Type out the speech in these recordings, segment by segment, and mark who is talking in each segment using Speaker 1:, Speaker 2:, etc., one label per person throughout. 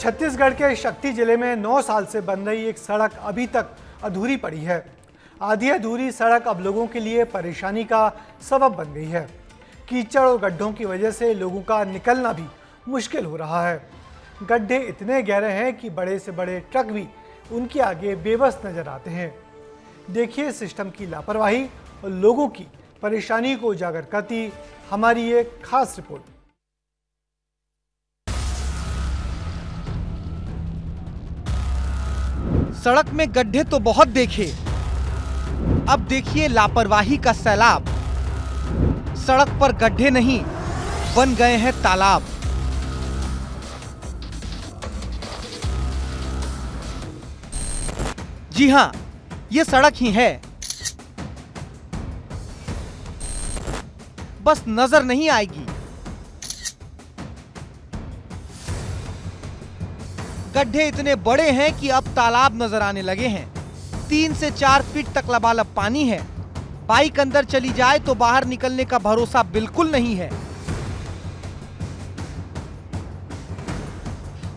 Speaker 1: छत्तीसगढ़ के शक्ति जिले में 9 साल से बन रही एक सड़क अभी तक अधूरी पड़ी है। आधी अधूरी सड़क अब लोगों के लिए परेशानी का सबब बन गई है। कीचड़ और गड्ढों की वजह से लोगों का निकलना भी मुश्किल हो रहा है। गड्ढे इतने गहरे हैं कि बड़े से बड़े ट्रक भी उनके आगे बेबस नजर आते हैं। देखिए सिस्टम की लापरवाही और लोगों की परेशानी को उजागर करती हमारी एक खास रिपोर्ट।
Speaker 2: सड़क में गड्ढे तो बहुत देखे, अब देखिए लापरवाही का सैलाब। सड़क पर गड्ढे नहीं, बन गए हैं तालाब। जी हां, ये सड़क ही है, बस नजर नहीं आएगी। गड्ढे इतने बड़े हैं कि अब तालाब नजर आने लगे हैं। 3 से 4 फीट तक लबालब पानी है। बाइक अंदर चली जाए तो बाहर निकलने का भरोसा बिल्कुल नहीं है।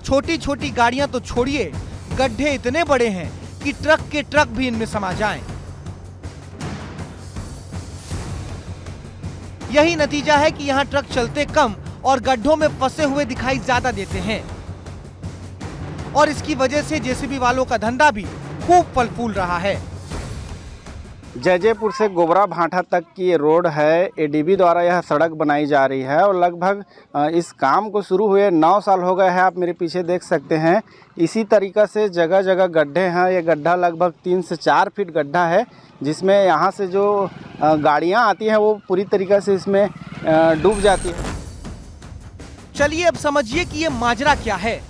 Speaker 2: छोटी छोटी गाड़ियां तो छोड़िए, गड्ढे इतने बड़े हैं कि ट्रक के ट्रक भी इनमें समा जाएं। यही नतीजा है कि यहां ट्रक चलते कम और गड्ढों में फंसे हुए दिखाई ज्यादा देते हैं और इसकी वजह से जेसीबी वालों का धंधा भी खूब फल फूल रहा है।
Speaker 3: जैजेपुर से गोबरा भाटा तक की ये रोड है। एडीबी द्वारा यह सड़क बनाई जा रही है और लगभग इस काम को शुरू हुए 9 साल हो गए हैं। आप मेरे पीछे देख सकते हैं, इसी तरीक़ा से जगह जगह गड्ढे हैं। ये गड्ढा लगभग 3 से 4 फीट गड्ढा है, जिसमें यहाँ से जो गाड़ियाँ आती हैं वो पूरी तरीक़ा से इसमें डूब जाती है।
Speaker 2: चलिए अब समझिए कि ये माजरा क्या है।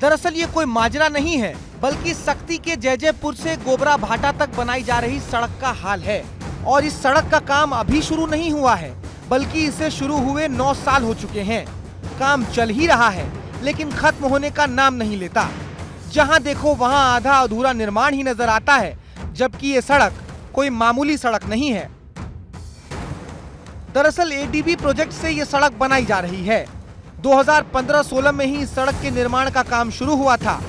Speaker 2: दरअसल ये कोई माजरा नहीं है, बल्कि सक्ती के जैजेपुर से गोबरा भाटा तक बनाई जा रही सड़क का हाल है। और इस सड़क का काम अभी शुरू नहीं हुआ है, बल्कि इसे शुरू हुए 9 साल हो चुके हैं। काम चल ही रहा है, लेकिन खत्म होने का नाम नहीं लेता। जहां देखो वहां आधा अधूरा निर्माण ही नजर आता है, जबकि ये सड़क कोई मामूली सड़क नहीं है। दरअसल एडीबी प्रोजेक्ट से ये सड़क बनाई जा रही है। 2015-16 में ही इस सड़क के निर्माण का काम शुरू हुआ था।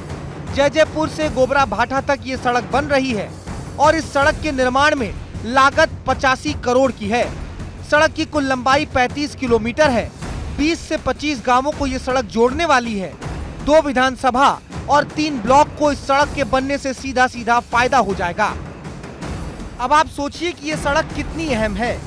Speaker 2: जैजेपुर से गोबरा भाटा तक ये सड़क बन रही है और इस सड़क के निर्माण में लागत 85 करोड़ की है। सड़क की कुल लंबाई 35 किलोमीटर है। 20 से 25 गांवों को ये सड़क जोड़ने वाली है। 2 विधानसभा और 3 ब्लॉक को इस सड़क के बनने से सीधा सीधा फायदा हो जाएगा। अब आप सोचिए कि ये सड़क कितनी अहम है,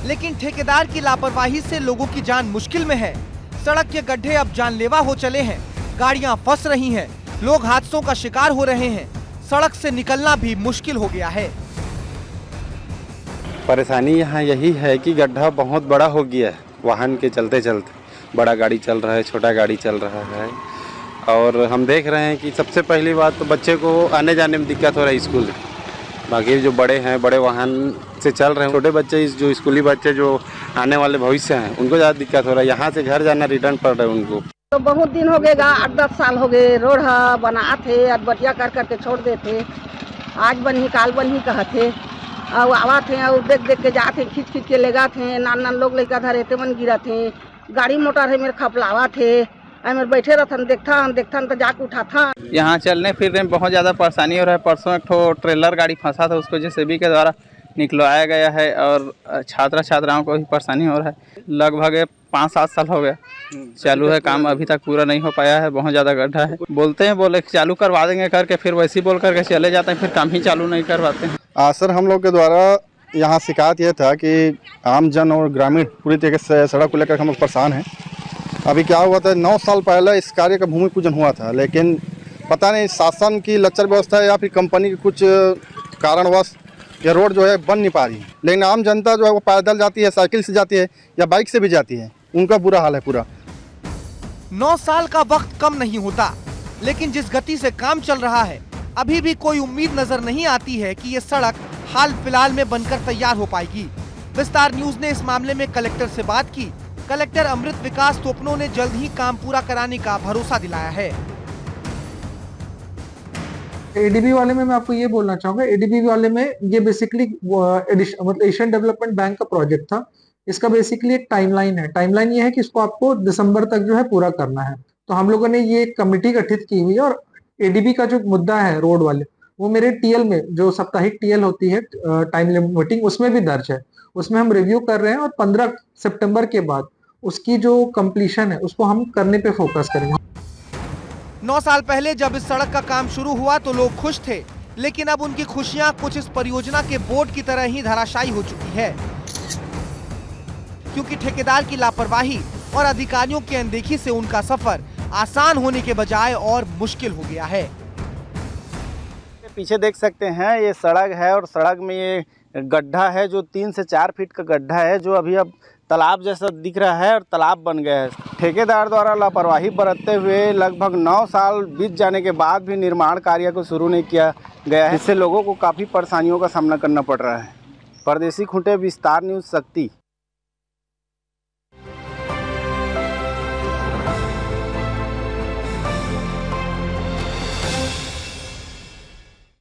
Speaker 2: लेकिन ठेकेदार की लापरवाही से लोगों की जान मुश्किल में है। सड़क के गड्ढे अब जानलेवा हो चले हैं, गाड़ियां फंस रही हैं, लोग हादसों का शिकार हो रहे हैं। सड़क से निकलना भी मुश्किल हो गया है।
Speaker 3: परेशानी यहाँ यही है कि गड्ढा बहुत बड़ा हो गया है। वाहन के चलते चलते बड़ा गाड़ी चल रहा है, छोटा गाड़ी चल रहा है। और हम देख रहे हैं कि सबसे पहली बात तो बच्चे को आने जाने में दिक्कत हो रहा है स्कूल। बाकी जो बड़े हैं, बड़े वाहन से चल रहे हैं, छोटे बच्चे जो स्कूली बच्चे जो आने वाले भविष्य हैं, उनको ज़्यादा दिक्कत हो रहा है। यहाँ से घर जाना रिटर्न पड़ रहा है उनको।
Speaker 4: तो बहुत दिन हो गएगा, 8-10 साल हो गए। रोड बना थे, बटिया कर करके छोड़ देते। आज बनी काल बनी कहते और आवा थे और देख देख के जाते, खींच खींच के ले गए थे। नान लोग लेकर धरे मन गिरा थे। गाड़ी मोटर है मेरे खपलावा थे, मेरे बैठे रहथन देखथन तो जाके उठा था।
Speaker 5: यहाँ चलने फिरने में बहुत ज़्यादा परेशानी हो रहा है। परसों एक ठो ट्रेलर गाड़ी फंसा था, उसको जेसीबी के द्वारा निकलवाया गया है और छात्राओं को भी परेशानी हो रहा है। लगभग 5-7 साल हो गया चालू है काम, अभी तक पूरा नहीं हो पाया है। बहुत ज़्यादा गड्ढा है। बोले चालू करवा देंगे करके, फिर वैसे ही बोल करके चले जाते हैं, फिर काम ही चालू नहीं करवाते हैं।
Speaker 6: सर, हम लोग के द्वारा यहाँ शिकायत यह था कि आम जन और ग्रामीण पूरी तरीके से सड़क को लेकर हम लोग परेशान हैं। अभी क्या हुआ था, 9 साल पहले इस कार्य का भूमि पूजन हुआ था, लेकिन पता नहीं शासन की लचर व्यवस्था या फिर कंपनी के कुछ कारणवश ये रोड जो है बन नहीं पा रही है। लेकिन आम जनता जो है वो पैदल जाती है, साइकिल से जाती है या बाइक से भी जाती है, उनका बुरा हाल है पूरा।
Speaker 2: 9 साल का वक्त कम नहीं होता, लेकिन जिस गति से काम चल रहा है, अभी भी कोई उम्मीद नजर नहीं आती है कि ये सड़क हाल फिलहाल में बनकर तैयार हो पाएगी। विस्तार न्यूज ने इस मामले में कलेक्टर से बात की। कलेक्टर अमृत विकास तोपनो ने जल्द ही काम पूरा कराने का भरोसा दिलाया है।
Speaker 7: एडीबी वाले में मैं आपको ये बोलना चाहूंगा, एडीबी वाले में ये बेसिकली मतलब एशियन डेवलपमेंट बैंक का प्रोजेक्ट था। इसका बेसिकली एक टाइमलाइन है। टाइमलाइन ये है कि इसको आपको दिसंबर तक जो है पूरा करना है। तो हम लोगों ने ये एक कमेटी गठित की हुई है और एडीबी का जो मुद्दा है रोड वाले, वो मेरे टीएल में, जो साप्ताहिक टीएल होती है टाइम लिमिट मीटिंग, उसमें भी दर्ज है। उसमें हम रिव्यू कर रहे हैं और 15 सितंबर के बाद उसकी जो कंप्लीशन है उसको हम करने पे फोकस करेंगे।
Speaker 2: 9 साल पहले जब इस सड़क का काम शुरू हुआ तो लोग खुश थे, लेकिन अब उनकी खुशियां कुछ इस परियोजना के बोर्ड की तरह ही धराशायी हो चुकी है, क्योंकि ठेकेदार की लापरवाही और अधिकारियों की अनदेखी से उनका सफर आसान होने के बजाय और मुश्किल हो गया है।
Speaker 3: पीछे देख सकते हैं ये सड़क है और सड़क में ये गड्ढा है जो 3 से 4 फीट का गड्ढा है, जो अभी अब तालाब जैसा दिख रहा है और तालाब बन गया है। ठेकेदार द्वारा लापरवाही बरतते हुए लगभग 9 साल बीत जाने के बाद भी निर्माण कार्य को शुरू नहीं किया गया है, इससे लोगों को काफ़ी परेशानियों का सामना करना पड़ रहा है। परदेसी खूंटे विस्तार न्यूज़ शक्ति।